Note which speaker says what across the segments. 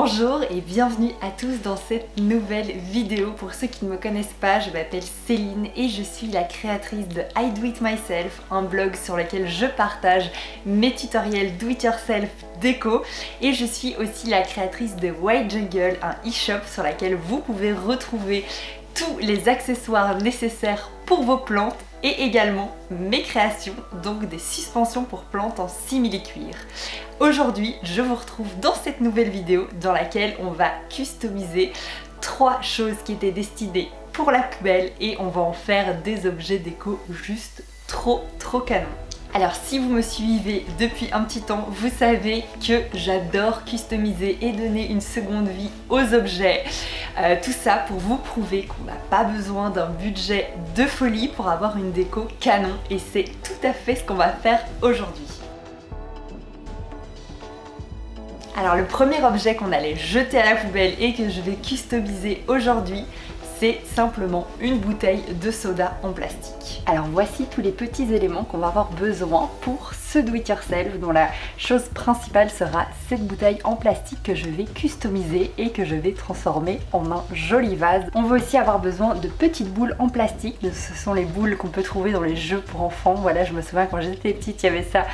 Speaker 1: Bonjour et bienvenue à tous dans cette nouvelle vidéo. Pour ceux qui ne me connaissent pas, je m'appelle Céline et je suis la créatrice de I Do It Myself, un blog sur lequel je partage mes tutoriels do it yourself déco, et je suis aussi la créatrice de White Jungle, un e-shop sur lequel vous pouvez retrouver tous les accessoires nécessaires pour vos plantes et également mes créations, donc des suspensions pour plantes en simili-cuir. Aujourd'hui, je vous retrouve dans cette nouvelle vidéo dans laquelle on va customiser 3 choses qui étaient destinées pour la poubelle et on va en faire des objets déco juste trop canon. Alors si vous me suivez depuis un petit temps, vous savez que j'adore customiser et donner une seconde vie aux objets. Tout ça pour vous prouver qu'on n'a pas besoin d'un budget de folie pour avoir une déco canon, et c'est tout à fait ce qu'on va faire aujourd'hui. Alors le premier objet qu'on allait jeter à la poubelle et que je vais customiser aujourd'hui, c'est simplement une bouteille de soda en plastique. Alors voici tous les petits éléments qu'on va avoir besoin pour ce do it yourself, dont la chose principale sera cette bouteille en plastique que je vais customiser et que je vais transformer en un joli vase. On va aussi avoir besoin de petites boules en plastique. Ce sont les boules qu'on peut trouver dans les jeux pour enfants. Voilà, je me souviens quand j'étais petite, il y avait ça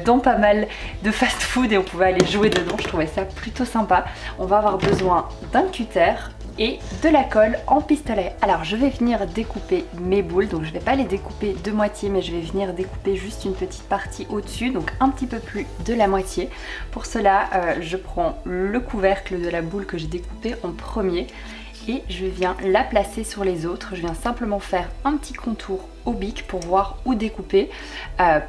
Speaker 1: dans pas mal de fast-food et on pouvait aller jouer dedans. Je trouvais ça plutôt sympa. On va avoir besoin d'un cutter et de la colle en pistolet. Alors je vais venir découper mes boules, donc je vais pas les découper de moitié, mais je vais venir découper juste une petite partie au-dessus, donc un petit peu plus de la moitié. Pour cela, je prends le couvercle de la boule que j'ai découpée en premier et je viens la placer sur les autres. Je viens simplement faire un petit contour au bic pour voir où découper,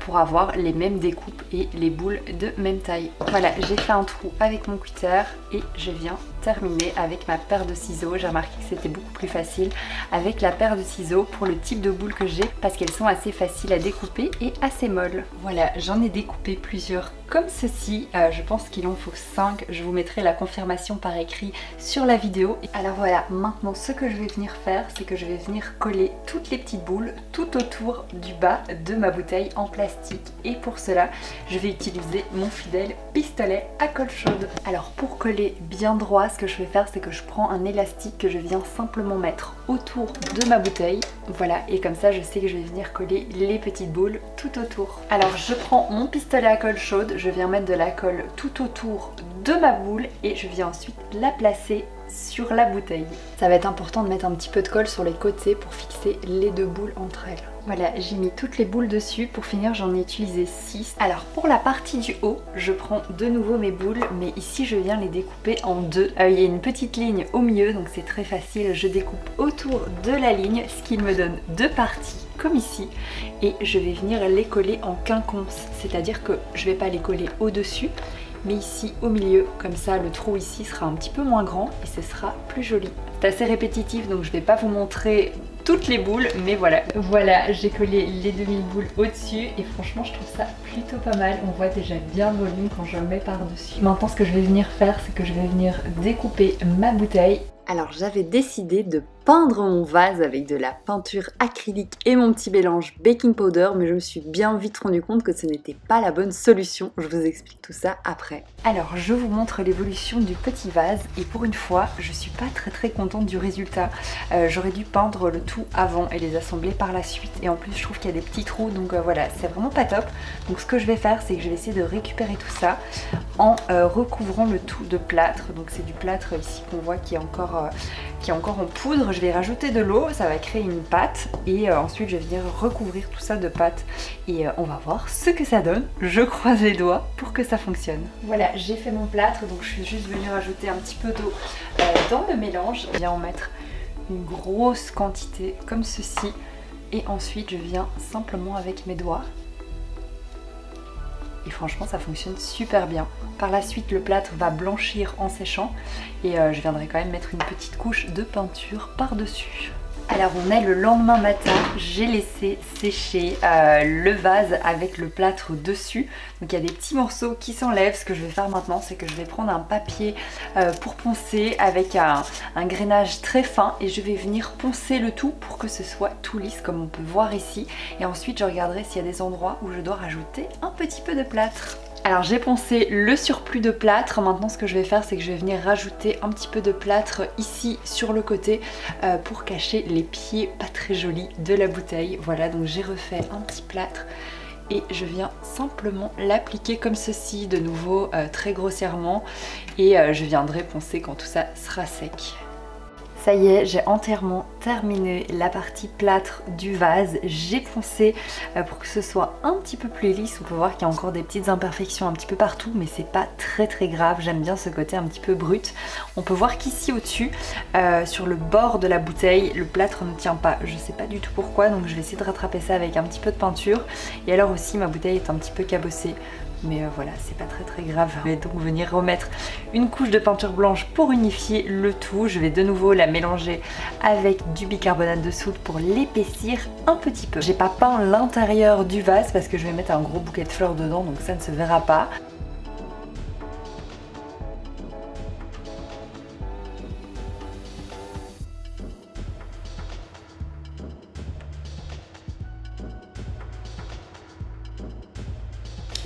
Speaker 1: pour avoir les mêmes découpes et les boules de même taille. Voilà, j'ai fait un trou avec mon cutter et je viens terminer avec ma paire de ciseaux. J'ai remarqué que c'était beaucoup plus facile avec la paire de ciseaux pour le type de boule que j'ai, parce qu'elles sont assez faciles à découper et assez molles. Voilà, j'en ai découpé plusieurs comme ceci. Je pense qu'il en faut 5. Je vous mettrai la confirmation par écrit sur la vidéo. Alors voilà, maintenant ce que je vais venir faire, c'est que je vais venir coller toutes les petites boules tout autour du bas de ma bouteille en plastique, et pour cela je vais utiliser mon fidèle pistolet à colle chaude. Alors pour coller bien droit, ce que je vais faire, c'est que je prends un élastique que je viens simplement mettre autour de ma bouteille, voilà, et comme ça je sais que je vais venir coller les petites boules tout autour. Alors je prends mon pistolet à colle chaude, je viens mettre de la colle tout autour de ma boule et je viens ensuite la placer sur la bouteille. Ça va être important de mettre un petit peu de colle sur les côtés pour fixer les deux boules entre elles. Voilà, j'ai mis toutes les boules dessus. Pour finir, j'en ai utilisé 6. Alors pour la partie du haut, je prends de nouveau mes boules, mais ici je viens les découper en deux. Il y a une petite ligne au milieu, donc c'est très facile. Je découpe autour de la ligne, ce qui me donne deux parties comme ici, et je vais venir les coller en quinconce, c'est-à-dire que je vais pas les coller au-dessus, mais ici au milieu, comme ça le trou ici sera un petit peu moins grand et ce sera plus joli. C'est assez répétitif, donc je vais pas vous montrer toutes les boules, mais voilà. Voilà, j'ai collé les demi-boules au-dessus et franchement je trouve ça plutôt pas mal. On voit déjà bien le volume quand je le mets par-dessus. Maintenant ce que je vais venir faire, c'est que je vais venir découper ma bouteille. Alors j'avais décidé de peindre mon vase avec de la peinture acrylique et mon petit mélange baking powder, mais je me suis bien vite rendu compte que ce n'était pas la bonne solution. Je vous explique tout ça après. Alors je vous montre l'évolution du petit vase et pour une fois je suis pas très contente du résultat. J'aurais dû peindre le tout avant et les assembler par la suite, et en plus je trouve qu'il y a des petits trous, donc voilà, c'est vraiment pas top. Donc ce que je vais faire, c'est que je vais essayer de récupérer tout ça en recouvrant le tout de plâtre. Donc c'est du plâtre ici qu'on voit qui est encore en poudre. Je vais rajouter de l'eau, ça va créer une pâte, et ensuite je vais venir recouvrir tout ça de pâte et on va voir ce que ça donne. Je croise les doigts pour que ça fonctionne. Voilà, j'ai fait mon plâtre, donc je suis juste venue rajouter un petit peu d'eau dans le mélange. Je viens en mettre une grosse quantité comme ceci, et ensuite je viens simplement avec mes doigts. Et franchement ça fonctionne super bien. Par la suite le plâtre va blanchir en séchant et je viendrai quand même mettre une petite couche de peinture par dessus. Alors on est le lendemain matin, j'ai laissé sécher le vase avec le plâtre dessus. Donc il y a des petits morceaux qui s'enlèvent. Ce que je vais faire maintenant, c'est que je vais prendre un papier pour poncer avec un grainage très fin, et je vais venir poncer le tout pour que ce soit tout lisse comme on peut voir ici. Et ensuite je regarderai s'il y a des endroits où je dois rajouter un petit peu de plâtre. Alors j'ai poncé le surplus de plâtre. Maintenant ce que je vais faire, c'est que je vais venir rajouter un petit peu de plâtre ici sur le côté pour cacher les pieds pas très jolis de la bouteille. Voilà, donc j'ai refait un petit plâtre et je viens simplement l'appliquer comme ceci, de nouveau très grossièrement, et je viendrai poncer quand tout ça sera sec. Ça y est, j'ai entièrement terminé la partie plâtre du vase. J'ai poncé pour que ce soit un petit peu plus lisse. On peut voir qu'il y a encore des petites imperfections un petit peu partout, mais c'est pas très grave. J'aime bien ce côté un petit peu brut. On peut voir qu'ici au-dessus, sur le bord de la bouteille, le plâtre ne tient pas. Je sais pas du tout pourquoi, donc je vais essayer de rattraper ça avec un petit peu de peinture. Et alors aussi, ma bouteille est un petit peu cabossée. Mais voilà, c'est pas très grave. Je vais donc venir remettre une couche de peinture blanche pour unifier le tout. Je vais de nouveau la mélanger avec du bicarbonate de soude pour l'épaissir un petit peu. J'ai pas peint l'intérieur du vase parce que je vais mettre un gros bouquet de fleurs dedans, donc ça ne se verra pas.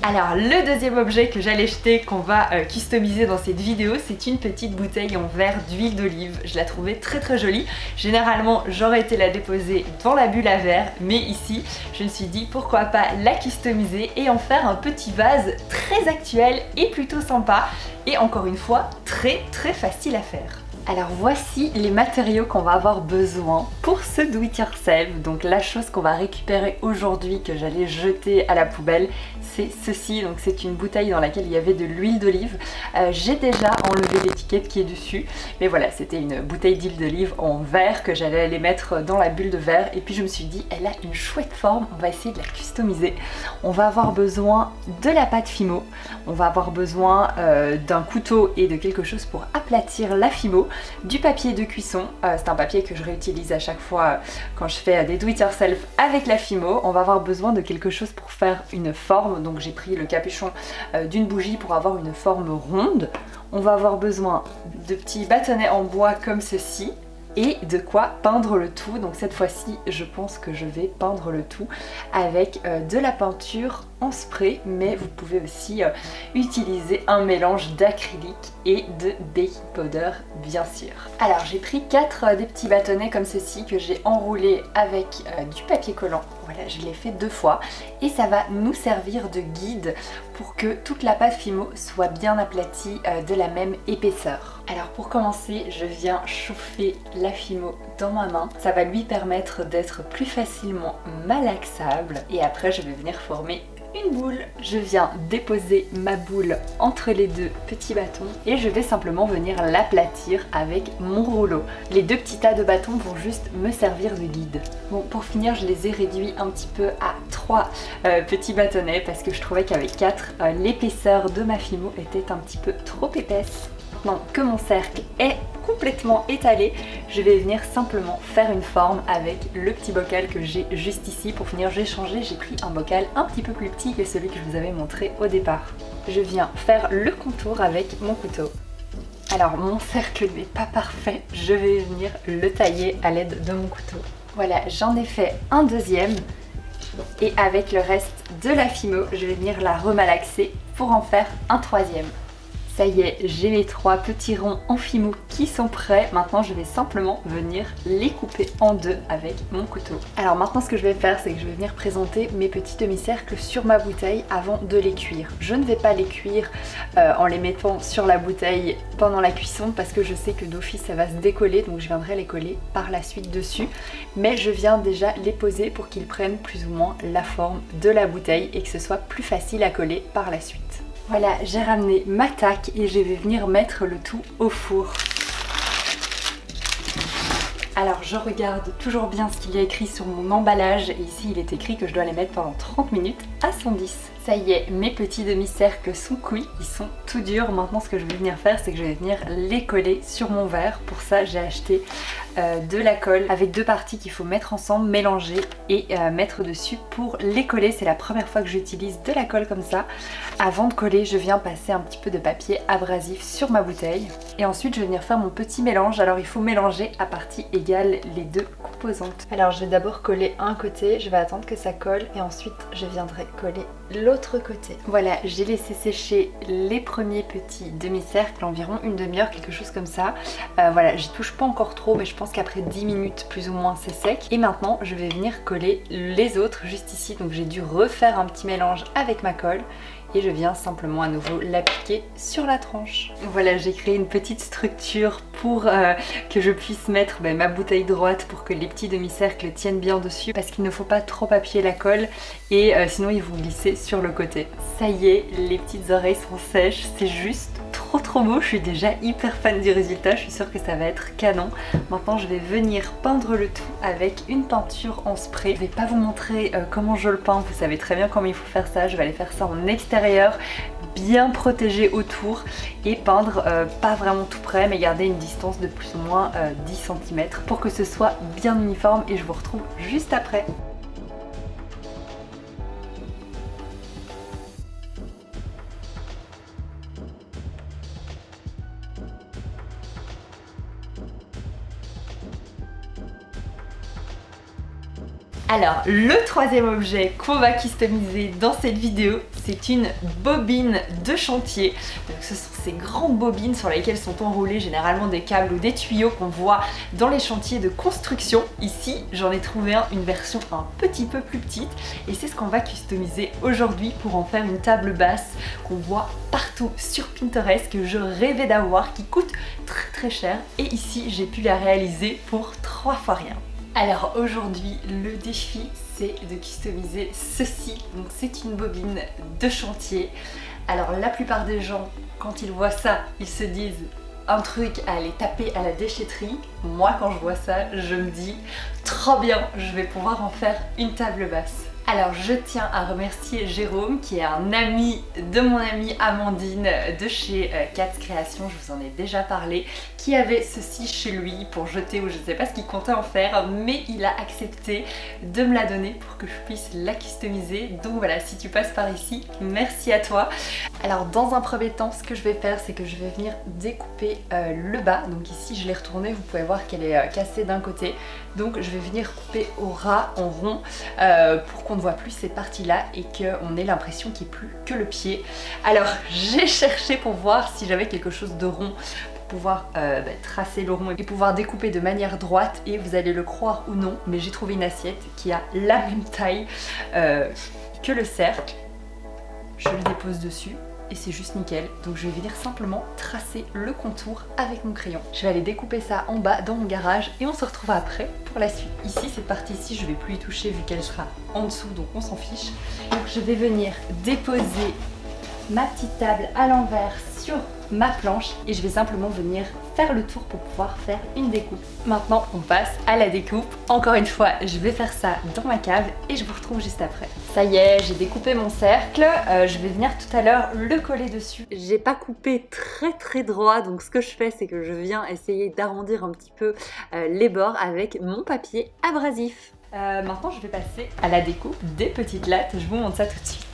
Speaker 1: Alors le deuxième objet que j'allais jeter, qu'on va customiser dans cette vidéo, c'est une petite bouteille en verre d'huile d'olive. Je la trouvais très jolie. Généralement j'aurais été la déposer dans la bulle à verre, mais ici je me suis dit pourquoi pas la customiser et en faire un petit vase très actuel et plutôt sympa, et encore une fois très facile à faire. Alors voici les matériaux qu'on va avoir besoin pour ce do it yourself. Donc la chose qu'on va récupérer aujourd'hui, que j'allais jeter à la poubelle, c'est ceci. Donc c'est une bouteille dans laquelle il y avait de l'huile d'olive. J'ai déjà enlevé l'étiquette qui est dessus, mais voilà, c'était une bouteille d'huile d'olive en verre que j'allais aller mettre dans la bulle de verre, et puis je me suis dit elle a une chouette forme, on va essayer de la customiser. On va avoir besoin de la pâte Fimo, on va avoir besoin d'un couteau et de quelque chose pour aplatir la Fimo, du papier de cuisson, c'est un papier que je réutilise à chaque fois quand je fais des do it yourself avec la Fimo. On va avoir besoin de quelque chose pour faire une forme, donc j'ai pris le capuchon d'une bougie pour avoir une forme ronde. On va avoir besoin de petits bâtonnets en bois comme ceci, et de quoi peindre le tout. Donc cette fois-ci je pense que je vais peindre le tout avec de la peinture en spray, mais vous pouvez aussi utiliser un mélange d'acrylique et de baking powder bien sûr. Alors j'ai pris 4 des petits bâtonnets comme ceci que j'ai enroulés avec du papier collant. Voilà, je l'ai fait 2 fois et ça va nous servir de guide pour que toute la pâte Fimo soit bien aplatie de la même épaisseur. Alors pour commencer, je viens chauffer la Fimo dans ma main. Ça va lui permettre d'être plus facilement malaxable, et après je vais venir former une boule. Je viens déposer ma boule entre les deux petits bâtons et je vais simplement venir l'aplatir avec mon rouleau. Les 2 petits tas de bâtons vont juste me servir de guide. Bon, pour finir, je les ai réduits un petit peu à 3 petits bâtonnets parce que je trouvais qu'avec 4, l'épaisseur de ma Fimo était un petit peu trop épaisse. Maintenant que mon cercle est complètement étalé, je vais venir simplement faire une forme avec le petit bocal que j'ai juste ici. Pour finir, j'ai changé, j'ai pris un bocal un petit peu plus petit que celui que je vous avais montré au départ. Je viens faire le contour avec mon couteau. Alors mon cercle n'est pas parfait, je vais venir le tailler à l'aide de mon couteau. Voilà, j'en ai fait un deuxième, et avec le reste de la Fimo, je vais venir la remalaxer pour en faire un troisième. Ça y est, j'ai mes 3 petits ronds en Fimo qui sont prêts. Maintenant, je vais simplement venir les couper en 2 avec mon couteau. Alors maintenant, ce que je vais faire, c'est que je vais venir présenter mes petits demi-cercles sur ma bouteille avant de les cuire. Je ne vais pas les cuire en les mettant sur la bouteille pendant la cuisson parce que je sais que d'office ça va se décoller, donc je viendrai les coller par la suite dessus. Mais je viens déjà les poser pour qu'ils prennent plus ou moins la forme de la bouteille et que ce soit plus facile à coller par la suite. Voilà, j'ai ramené ma taque et je vais venir mettre le tout au four. Alors je regarde toujours bien ce qu'il y a écrit sur mon emballage, et ici il est écrit que je dois les mettre pendant 30 minutes à 110. Ça y est, mes petits demi-cercles sont cuits, ils sont tout durs. Maintenant ce que je vais venir faire, c'est que je vais venir les coller sur mon verre. Pour ça j'ai acheté de la colle avec deux parties qu'il faut mettre ensemble, mélanger et mettre dessus pour les coller. C'est la première fois que j'utilise de la colle comme ça. Avant de coller, je viens passer un petit peu de papier abrasif sur ma bouteille et ensuite je vais venir faire mon petit mélange. Alors il faut mélanger à partie égale les deux composantes. Alors je vais d'abord coller un côté, je vais attendre que ça colle et ensuite je viendrai coller l'autre côté. Voilà, j'ai laissé sécher les premiers petits demi-cercles, environ une demi-heure, quelque chose comme ça. Voilà, j'y touche pas encore trop, mais je pense qu'après 10 minutes plus ou moins c'est sec. Et maintenant je vais venir coller les autres juste ici. Donc j'ai dû refaire un petit mélange avec ma colle et je viens simplement à nouveau l'appliquer sur la tranche. Voilà, j'ai créé une petite structure pour que je puisse mettre ma bouteille droite pour que les petits demi-cercles tiennent bien dessus, parce qu'il ne faut pas trop appuyer la colle et sinon ils vont glisser sur le côté. Ça y est, les petites oreilles sont sèches, c'est juste trop beau, je suis déjà hyper fan du résultat, je suis sûre que ça va être canon. Maintenant je vais venir peindre le tout avec une peinture en spray. Je vais pas vous montrer comment je le peins, vous savez très bien comment il faut faire ça. Je vais aller faire ça en extérieur, bien protégé autour et peindre pas vraiment tout près mais garder une distance de plus ou moins 10 cm pour que ce soit bien uniforme et je vous retrouve juste après. Alors, le troisième objet qu'on va customiser dans cette vidéo, c'est une bobine de chantier. Donc, ce sont ces grandes bobines sur lesquelles sont enroulés généralement des câbles ou des tuyaux qu'on voit dans les chantiers de construction. Ici, j'en ai trouvé une version un petit peu plus petite et c'est ce qu'on va customiser aujourd'hui pour en faire une table basse qu'on voit partout sur Pinterest, que je rêvais d'avoir, qui coûte très cher et ici, j'ai pu la réaliser pour 3 fois rien. Alors aujourd'hui, le défi, c'est de customiser ceci. Donc c'est une bobine de chantier. Alors la plupart des gens, quand ils voient ça, ils se disent un truc à aller taper à la déchetterie. Moi, quand je vois ça, je me dis trop bien, je vais pouvoir en faire une table basse. Alors je tiens à remercier Jérôme qui est un ami de mon amie Amandine de chez Katz Création, je vous en ai déjà parlé, qui avait ceci chez lui pour jeter ou je ne sais pas ce qu'il comptait en faire, mais il a accepté de me la donner pour que je puisse la customiser. Donc voilà, si tu passes par ici, merci à toi. Alors dans un premier temps, ce que je vais faire, c'est que je vais venir découper le bas. Donc ici je l'ai retourné, vous pouvez voir qu'elle est cassée d'un côté. Donc je vais venir couper au ras, en rond, pour qu'on ne voit plus ces parties-là et qu'on ait l'impression qu'il n'y ait plus que le pied. Alors j'ai cherché pour voir si j'avais quelque chose de rond pour pouvoir tracer le rond et pouvoir découper de manière droite, et vous allez le croire ou non, mais j'ai trouvé une assiette qui a la même taille que le cercle. Je le dépose dessus et c'est juste nickel. Donc je vais venir simplement tracer le contour avec mon crayon. Je vais aller découper ça en bas dans mon garage et on se retrouve après pour la suite. Ici, cette partie-ci, je vais plus y toucher vu qu'elle sera en dessous, donc on s'en fiche. Donc je vais venir déposer ma petite table à l'envers sur ma planche et je vais simplement venir faire le tour pour pouvoir faire une découpe. Maintenant on passe à la découpe. Encore une fois, je vais faire ça dans ma cave et je vous retrouve juste après. Ça y est, j'ai découpé mon cercle, je vais venir tout à l'heure le coller dessus. J'ai pas coupé très droit, donc ce que je fais, c'est que je viens essayer d'arrondir un petit peu les bords avec mon papier abrasif. Maintenant je vais passer à la découpe des petites lattes, je vous montre ça tout de suite.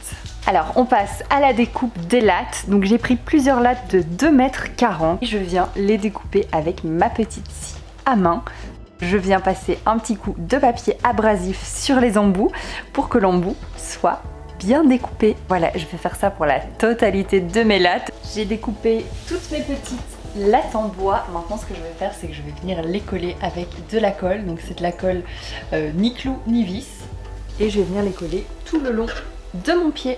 Speaker 1: Alors on passe à la découpe des lattes. Donc j'ai pris plusieurs lattes de 2,40 m et je viens les découper avec ma petite scie à main. Je viens passer un petit coup de papier abrasif sur les embouts pour que l'embout soit bien découpé. Voilà, je vais faire ça pour la totalité de mes lattes. J'ai découpé toutes mes petites lattes en bois. Maintenant ce que je vais faire, c'est que je vais venir les coller avec de la colle. Donc c'est de la colle ni clou ni vis. Et je vais venir les coller tout le long de mon pied.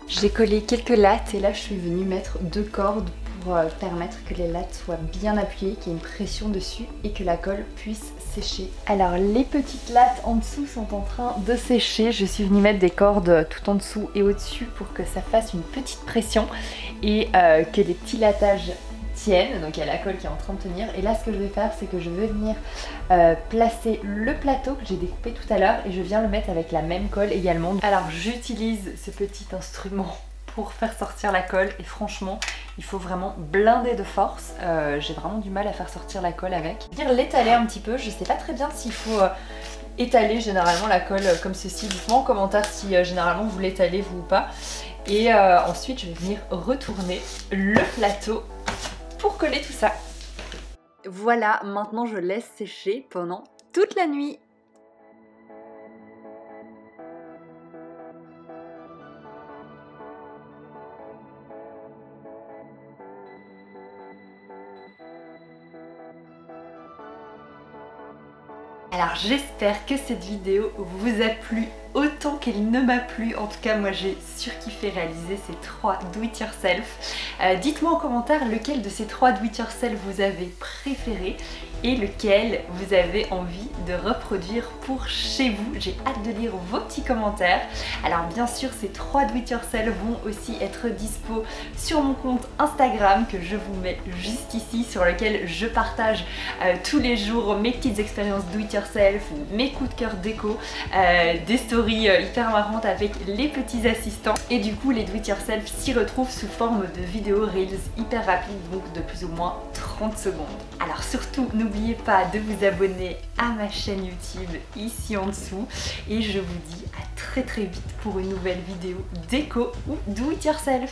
Speaker 1: J'ai collé quelques lattes et là je suis venue mettre 2 cordes pour permettre que les lattes soient bien appuyées, qu'il y ait une pression dessus et que la colle puisse sécher. Alors les petites lattes en dessous sont en train de sécher. Je suis venue mettre des cordes tout en dessous et au-dessus pour que ça fasse une petite pression et que les petits lattages tiennent. Donc il y a la colle qui est en train de tenir et là ce que je vais faire, c'est que je vais venir placer le plateau que j'ai découpé tout à l'heure et je viens le mettre avec la même colle également. Alors j'utilise ce petit instrument pour faire sortir la colle et franchement il faut vraiment blinder de force. J'ai vraiment du mal à faire sortir la colle avec. Je vais dire l'étaler un petit peu, je sais pas très bien s'il faut étaler généralement la colle comme ceci. Dites-moi en commentaire si généralement vous l'étalez vous ou pas. Et ensuite je vais venir retourner le plateau pour coller tout ça. Voilà, maintenant je laisse sécher pendant toute la nuit. Alors j'espère que cette vidéo vous a plu autant qu'elle ne m'a plu. En tout cas moi j'ai surkiffé réaliser ces 3 do it yourself. Dites-moi en commentaire lequel de ces 3 do it yourself vous avez préféré et lequel vous avez envie de reproduire pour chez vous. J'ai hâte de lire vos petits commentaires. Alors bien sûr ces 3 do it yourself vont aussi être dispo sur mon compte Instagram que je vous mets juste ici, sur lequel je partage tous les jours mes petites expériences do it yourself, mes coups de cœur déco, des stories hyper marrantes avec les petits assistants, et du coup les do it yourself s'y retrouvent sous forme de vidéos reels hyper rapides, donc de plus ou moins 30 secondes. Alors surtout n'oubliez pas de vous abonner à ma chaîne YouTube ici en dessous et je vous dis à très vite pour une nouvelle vidéo déco ou do it yourself.